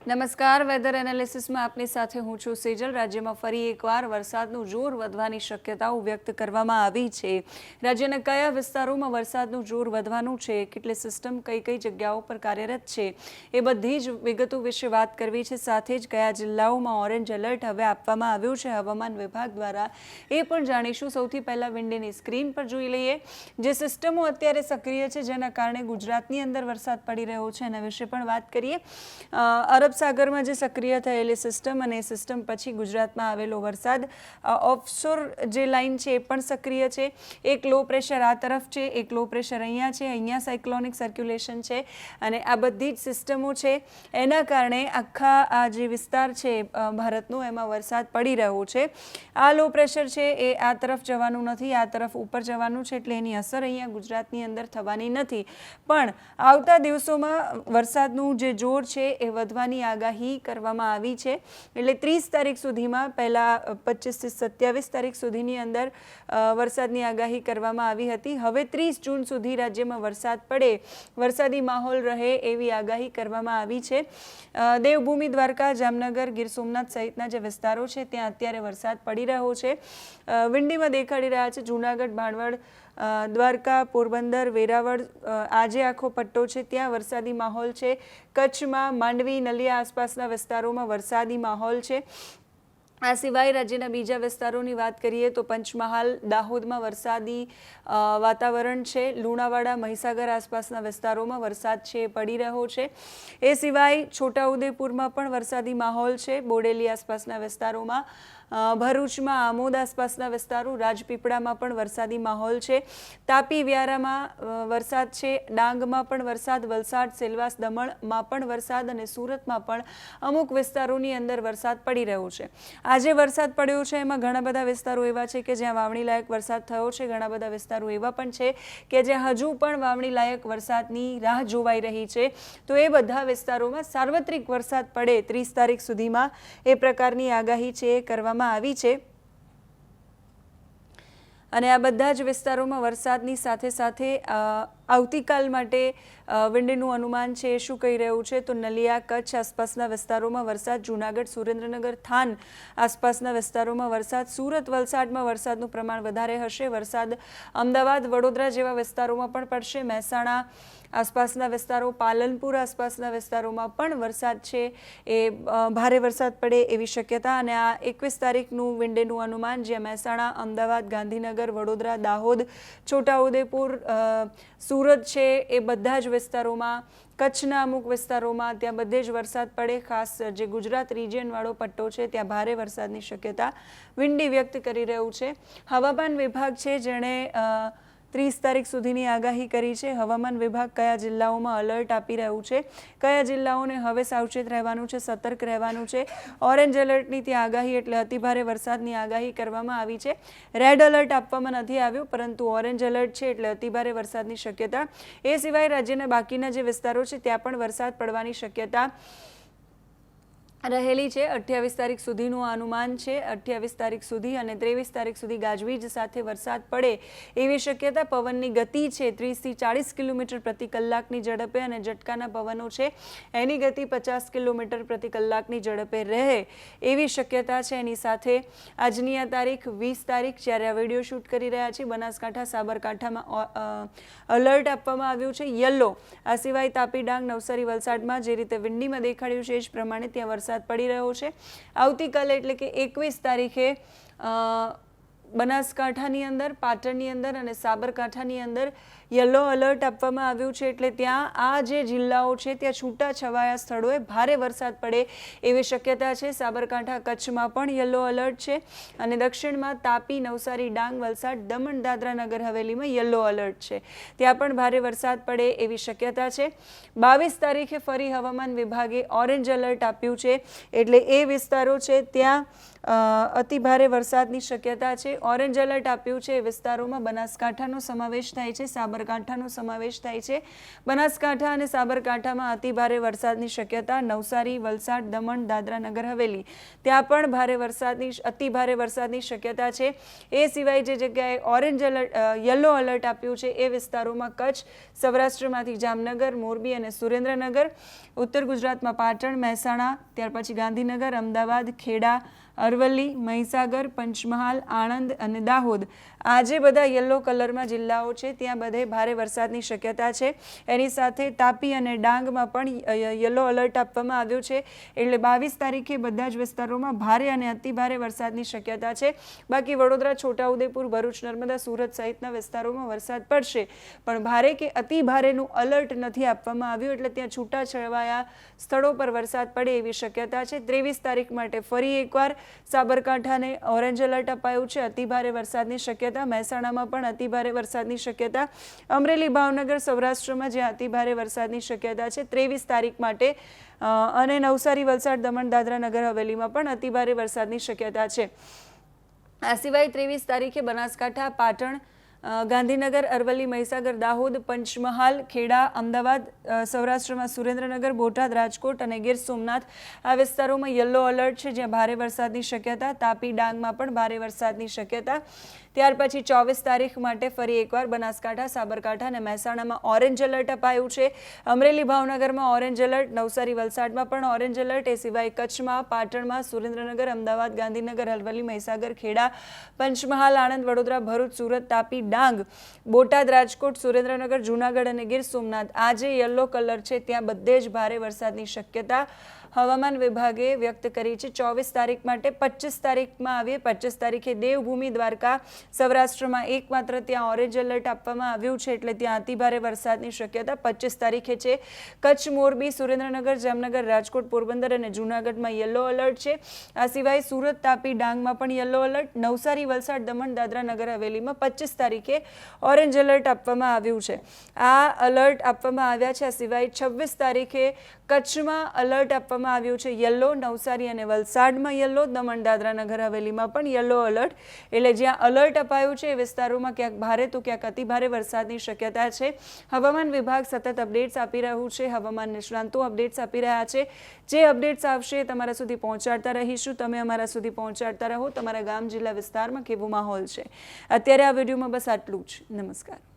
નમસ્કાર, વેધર એનાલિસિસમાં આપની સાથે હું છું સેજલ। રાજ્યમાં ફરી એકવાર વરસાદનું જોર વધવાની શક્યતાઓ વ્યક્ત કરવામાં આવી છે। રાજ્યના કયા વિસ્તારોમાં વરસાદનું જોર વધવાનું છે, કેટલી સિસ્ટમ કઈ કઈ જગ્યાઓ પર કાર્યરત છે, એ બધી જ વિગતો વિશે વાત કરવી છે। સાથે જ કયા જિલ્લાઓમાં ઓરેન્જ એલર્ટ હવે આપવામાં આવ્યું છે હવામાન વિભાગ દ્વારા, એ પણ જાણીશું। સૌથી પહેલા વિન્ડીની સ્ક્રીન પર જોઈ લઈએ જે સિસ્ટમો અત્યારે સક્રિય છે, જેના કારણે ગુજરાતની અંદર વરસાદ પડી રહ્યો છે, એના વિશે પણ વાત કરીએ। અરબ સાગરમાં જે સક્રિય થયેલી સિસ્ટમ અને સિસ્ટમ પછી ગુજરાતમાં આવેલો વરસાદ, ઓફશોર જે લાઇન છે એ પણ સક્રિય છે। એક લો પ્રેશર આ તરફ છે, એક લો પ્રેશર અહીંયા છે, અહીંયા સાયક્લોનિક સર્ક્યુલેશન છે અને આ બધી જ સિસ્ટમો છે, એના કારણે આખા આ જે વિસ્તાર છે ભારતનો, એમાં વરસાદ પડી રહ્યો છે। આ લો પ્રેશર છે એ આ તરફ જવાનું નથી, આ તરફ ઉપર જવાનું છે, એટલે એની અસર અહીંયા ગુજરાતની અંદર થવાની નથી, પણ આવતા દિવસોમાં વરસાદનું જે જોર છે એ વધવાની આગાહી કરવામાં આવી છે। એટલે 30 તારીખ સુધીમાં, પહેલા 25 થી 27 તારીખ સુધીની અંદર વરસાદની આગાહી કરવામાં આવી હતી। હવે 30 જૂન સુધી રાજ્યમાં વરસાદ પડે, વરસાદી માહોલ રહે એવી આગાહી કરવામાં આવી છે। દેવભૂમિ, દ્વારકા, જામનગર, ગીર સોમનાથ સહિતના જે વિસ્તારો છે ત્યાં અત્યારે વરસાદ પડી રહ્યો છે। વિંડીમાં દેખાડી રહ્યા છે જૂનાગઢ, ભાણવડ, દ્વારકા, પોરબંદર, વેરાવળ, આ જે આખો પટ્ટો છે ત્યાં વરસાદી માહોલ છે। કચ્છમાં માંડવી, નલિયા આસપાસના વિસ્તારોમાં વરસાદી માહોલ છે। આ સિવાય રાજ્યના બીજા વિસ્તારોની વાત કરીએ તો પંચમહાલ, દાહોદમાં વરસાદી વાતાવરણ છે। લુણાવાડા, મહીસાગર આસપાસના વિસ્તારોમાં વરસાદ છે પડી રહ્યો છે। એ સિવાય છોટાઉદેપુરમાં પણ વરસાદી માહોલ છે। બોડેલી આસપાસના વિસ્તારોમાં, ભરૂચમાં, આમોદ આસપાસના વિસ્તારો, રાજપીપળામાં પણ વરસાદી માહોલ છે। તાપી, વ્યારામાં વરસાદ છે, ડાંગમાં પણ વરસાદ, વલસાડ, સેલવાસ, દમણમાં પણ વરસાદ અને સુરતમાં પણ અમુક વિસ્તારોની અંદર વરસાદ પડી રહ્યો છે। આજે વરસાદ પડ્યો છે એમાં ઘણા બધા વિસ્તારો એવા છે કે જ્યાં વાવણી લાયક વરસાદ થયો છે, ઘણા બધા વિસ્તારો એવા પણ છે કે જ્યાં હજુ પણ વાવણી લાયક વરસાદની રાહ જોવાઈ રહી છે। તો એ બધા વિસ્તારોમાં સાર્વત્રિક વરસાદ પડે 30 તારીખ સુધીમાં, એ પ્રકારની આગાહી છે એ કરવામાં આવી છે। અને આ બધા જ વિસ્તારોમાં વરસાદની સાથે સાથે આવતીકાલ માટે વિન્ડીનું અનુમાન છે એ શું કહી રહ્યું છે તો નલિયા, કચ્છ આસપાસના વિસ્તારોમાં વરસાદ, જૂનાગઢ, સુરેન્દ્રનગર, થાન આસપાસના વિસ્તારોમાં વરસાદ, સુરત, વલસાડમાં વરસાદનું પ્રમાણ વધારે હશે। વરસાદ અમદાવાદ, વડોદરા જેવા વિસ્તારોમાં પણ પડશે। મહેસાણા આસપાસના વિસ્તારો, પાલનપુર આસપાસના વિસ્તારોમાં પણ વરસાદ છે એ ભારે વરસાદ પડે એવી શક્યતા। અને આ 21 તારીખનું વિન્ડીનું અનુમાન, જ્યાં મહેસાણા, અમદાવાદ, ગાંધીનગર, વડોદરા, દાહોદ, છોટાઉદેપુર, સુરત છે, એ બધા જ વિસ્તારોમાં, કચ્છના અમુક વિસ્તારોમાં, ત્યાં બધે જ વરસાદ પડે। ખાસ જે ગુજરાત રિજિયનવાળો પટ્ટો છે ત્યાં ભારે વરસાદની શક્યતા વિન્ડી વ્યક્ત કરી રહ્યું છે। હવામાન વિભાગ છે જેણે 30 તારીખ સુધીની આગાહી કરી છે। હવામાન વિભાગ કયા જિલ્લાઓમાં અલર્ટ આપી રહ્યું છે, કયા જિલ્લાઓને હવે સાવચેત રહેવાનું છે, સતર્ક રહેવાનું છે। ઓરેન્જ એલર્ટની ત્યાં આગાહી એટલે અતિભારે વરસાદની આગાહી કરવામાં આવી છે। રેડ એલર્ટ આપવામાં નથી આવ્યું, પરંતુ ઓરેન્જ એલર્ટ છે એટલે અતિભારે વરસાદની શક્યતા। એ સિવાય રાજ્યના બાકીના જે વિસ્તારો છે ત્યાં પણ વરસાદ પડવાની શક્યતા રહેલી છે। 28 તારીખ સુધીનું અનુમાન છે। 28 તારીખ સુધી અને 23 તારીખ સુધી ગાજવીજ સાથે વરસાદ પડે એવી શક્યતા। પવનની ગતિ છે 30 થી 40 કિલોમીટર પ્રતિ કલાકની ઝડપે અને ઝટકાના પવનો છે એની ગતિ 50 કિલોમીટર પ્રતિ કલાકની ઝડપે રહે એવી શક્યતા છે। એની સાથે આજની આ તારીખ 20 તારીખ, જ્યારે આ વિડીયો શૂટ કરી રહ્યા છીએ, બનાસકાંઠા, સાબરકાંઠામાં અલર્ટ આપવામાં આવ્યું છે યલો। આ સિવાય તાપી, ડાંગ, નવસારી, વલસાડમાં જે રીતે વિન્ડીમાં દેખાડ્યું છે એ જ પ્રમાણે ત્યાં વરસાદ પડી રહ્યો છે। આવતીકાલે એટલે કે 21 તારીખે બનાસકાંઠાની અંદર, પાટણની અંદર અને સાબરકાંઠાની અંદર યલો એલર્ટ આપવામાં આવ્યું છે, એટલે ત્યાં આ જે જિલ્લાઓ છે ત્યાં છૂટા છવાયા સ્થળોએ ભારે વરસાદ પડે એવી શક્યતા છે। સાબરકાંઠા, કચ્છમાં પણ યલો એલર્ટ છે અને દક્ષિણમાં તાપી, નવસારી, ડાંગ, વલસાડ, દમણ, દાદરા, નગર હવેલીમાં યલો એલર્ટ છે, ત્યાં પણ ભારે વરસાદ પડે એવી શક્યતા છે। 22 તારીખે ફરી હવામાન વિભાગે ઓરેન્જ એલર્ટ આપ્યું છે, એટલે એ વિસ્તારો છે ત્યાં અતિ ભારે વરસાદની શક્યતા છે। ઓરેન્જ એલર્ટ આપ્યું છે એ વિસ્તારોમાં બનાસકાંઠાનો સમાવેશ થાય છે, સાબરકાંઠાનો સમાવેશ થાય છે. બનાસકાંઠા અને સાબરકાંઠામાં અતિભારે વરસાદની શક્યતા. નવસારી, વલસાડ, દમણ, દાદરા નગર હવેલી ત્યાં પણ અતિભારે વરસાદની શક્યતા છે. એ સિવાય જે જગ્યાએ ઓરેન્જ એલર્ટ યલો એલર્ટ આપ્યું છે એ વિસ્તારોમાં કચ્છ, સૌરાષ્ટ્રમાંથી જામનગર, મોરબી અને સુરેન્દ્રનગર, ઉત્તર ગુજરાતમાં પાટણ, મહેસાણા, ત્યાર પછી ગાંધીનગર, અમદાવાદ, ખેડા, અરવલ્લી, મહીસાગર, પંચમહાલ, આણંદ અને દાહોદ આ જે બધા યલો કલરમાં જિલ્લાઓ છે ત્યાં બધે ભારે વરસાદની શક્યતા છે. એની સાથે તાપી અને ડાંગમાં પણ યલો એલર્ટ આપવામાં આવ્યું છે. એટલે 22 તારીખે બધા જ વિસ્તારોમાં ભારે અને અતિભારે વરસાદની શક્યતા છે. બાકી વડોદરા, છોટાઉદેપુર, ભરૂચ, નર્મદા, સુરત સહિતના વિસ્તારોમાં વરસાદ પડશે, પણ ભારે કે અતિભારેનું એલર્ટ નથી આપવામાં આવ્યું. એટલે ત્યાં છૂટાછવાયા સ્થળો પર વરસાદ પડે એવી શક્યતા છે. 23 તારીખ માટે ફરી એકવાર સાબરકાંઠાને ઓરેન્જ એલર્ટ અપાયું છે, અતિભારે વરસાદની શક્યતા. મહેસાણામાં પણ અતિભારે વરસાદની શક્યતા. અમરેલી, ભાવનગર, સૌરાષ્ટ્રમાં જ્યાં અતિભારે વરસાદની શક્યતા છે 23 તારીખ માટે. અને નવસારી, વલસાડ, દમણ, દાદરા નગર હવેલીમાં પણ અતિભારે વરસાદની શક્યતા છે. આ સિવાય 23 તારીખે બનાસકાંઠા, પાટણ, ગાંધીનગર, અરવલ્લી, મહીસાગર, દાહોદ, પંચમહાલ, ખેડા, અમદાવાદ, સૌરાષ્ટ્રમાં સુરેન્દ્રનગર, બોટાદ, રાજકોટ અને ગીર સોમનાથ આ વિસ્તારોમાં યલો એલર્ટ છે જ્યાં ભારે વરસાદની શક્યતા. તાપી, ડાંગમાં પણ ભારે વરસાદની શક્યતા. ત્યાર પછી 24 તારીખ માટે ફરી એકવાર બનાસકાંઠા, સાબરકાંઠા અને મહેસાણામાં ઓરેન્જ એલર્ટ અપાયું છે. અમરેલી, ભાવનગરમાં ઓરેન્જ એલર્ટ, નવસારી, વલસાડમાં પણ ઓરેન્જ એલર્ટ. એ સિવાય કચ્છમાં, પાટણમાં, સુરેન્દ્રનગર, અમદાવાદ, ગાંધીનગર, અરવલ્લી, મહીસાગર, ખેડા, પંચમહાલ, આણંદ, વડોદરા, ભરૂચ, સુરત, તાપી, ડાંગ, બોટાદ, રાજકોટ, સુરેન્દ્રનગર, જૂનાગઢ અને ગીર સોમનાથ આ જે યલો કલર છે ત્યાં બધે જ ભારે વરસાદની શક્યતા હવામાન વિભાગે વ્યક્ત કરી છે. 24 તારીખ માટે 25 તારીખમાં આવીએ. 25 તારીખે દેવભૂમિ, દ્વારકા, સૌરાષ્ટ્રમાં એકમાત્ર ત્યાં ઓરેન્જ એલર્ટ આપવામાં આવ્યું છે એટલે ત્યાં અતિભારે વરસાદની શક્યતા 25 તારીખે છે. કચ્છ, મોરબી, સુરેન્દ્રનગર, જામનગર, રાજકોટ, પોરબંદર અને જૂનાગઢમાં યલો એલર્ટ છે. આ સિવાય સુરત, તાપી, ડાંગમાં પણ યલો એલર્ટ. નવસારી, વલસાડ, દમણ, દાદરા નગર હવેલીમાં 25 તારીખે ઓરેન્જ એલર્ટ આપવામાં આવ્યું છે. આ એલર્ટ આપવામાં આવ્યા છે. આ સિવાય 26 તારીખે કચ્છમાં એલર્ટ આપવામાં આવ્યું છે યલો. નવસારી અને વલસાડમાં યલો. દમણ, દાદરા નગર હવેલીમાં પણ યલો એલર્ટ. એટલે જ્યાં એલર્ટ અપાયું છે એ વિસ્તારોમાં ક્યાંક ભારે તો ક્યાંક અતિભારે વરસાદની શક્યતા છે. હવામાન વિભાગ સતત અપડેટ્સ આપી રહ્યું છે. હવામાન નિષ્ણાંતો અપડેટ્સ આપી રહ્યા છે. જે અપડેટ્સ આવશે તમારા સુધી પહોંચાડતા રહીશું. તમે અમારા સુધી પહોંચાડતા રહો તમારા ગામ, જિલ્લા, વિસ્તારમાં કેવો માહોલ છે. અત્યારે આ વિડીયોમાં બસ આટલું જ. નમસ્કાર.